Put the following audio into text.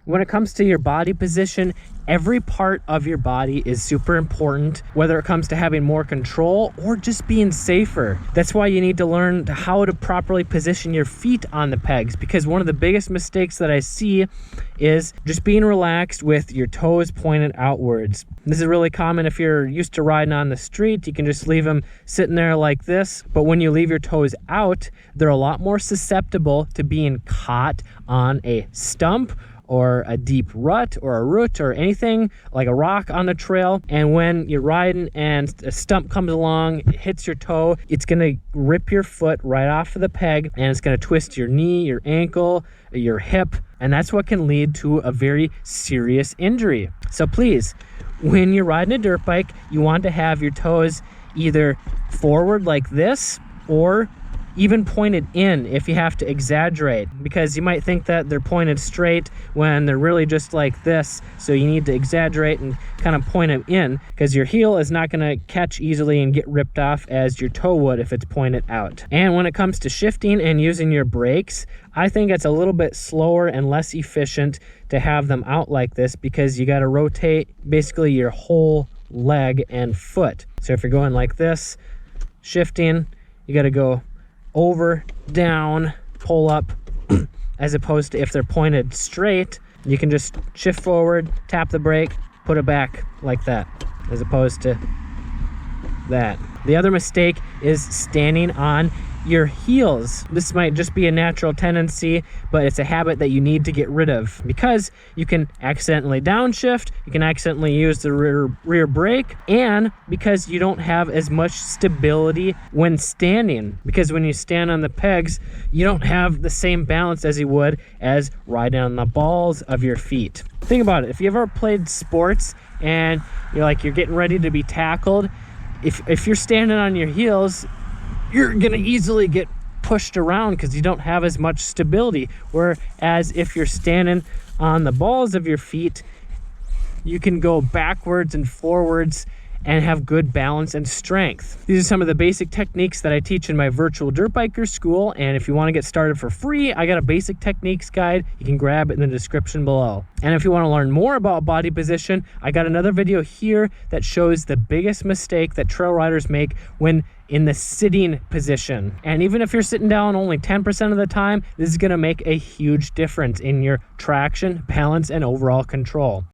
When it comes to your body position, every part of your body is super important, whether it comes to having more control or just being safer. That's why you need to learn how to properly position your feet on the pegs, because one of the biggest mistakes that I see is just being relaxed with your toes pointed outwards. This is really common if you're used to riding on the street. You can just leave them sitting there like this, but when you leave your toes out, they're a lot more susceptible to being caught on a stump or a deep rut or a root or anything like a rock on the trail. And when you're riding and a stump comes along, it hits your toe, it's gonna rip your foot right off of the peg, and it's gonna twist your knee, your ankle, your hip, and that's what can lead to a very serious injury. So please, when you're riding a dirt bike, you want to have your toes either forward like this or even pointed in if you have to exaggerate, because you might think that they're pointed straight when they're really just like this. So you need to exaggerate and kind of point them in, because your heel is not going to catch easily and get ripped off as your toe would if it's pointed out. And when it comes to shifting and using your brakes, I think it's a little bit slower and less efficient to have them out like this, because you got to rotate basically your whole leg and foot. So if you're going like this, shifting, you got to go over, down, pull up, as opposed to if they're pointed straight, you can just shift forward, tap the brake, put it back like that, as opposed to that. The other mistake is standing on your heels. This might just be a natural tendency, but it's a habit that you need to get rid of, because you can accidentally downshift, you can accidentally use the rear brake, and because you don't have as much stability when standing, because when you stand on the pegs, you don't have the same balance as you would as riding on the balls of your feet. Think about it. If you ever played sports and you're getting ready to be tackled, if you're standing on your heels, you're gonna easily get pushed around because you don't have as much stability. Whereas if you're standing on the balls of your feet, you can go backwards and forwards and have good balance and strength. These are some of the basic techniques that I teach in my virtual dirt biker school, and if you want to get started for free, I got a basic techniques guide. You can grab it in the description below. And if you want to learn more about body position, I got another video here that shows the biggest mistake that trail riders make when in the sitting position. And even if you're sitting down only 10% of the time, this is going to make a huge difference in your traction, balance, and overall control.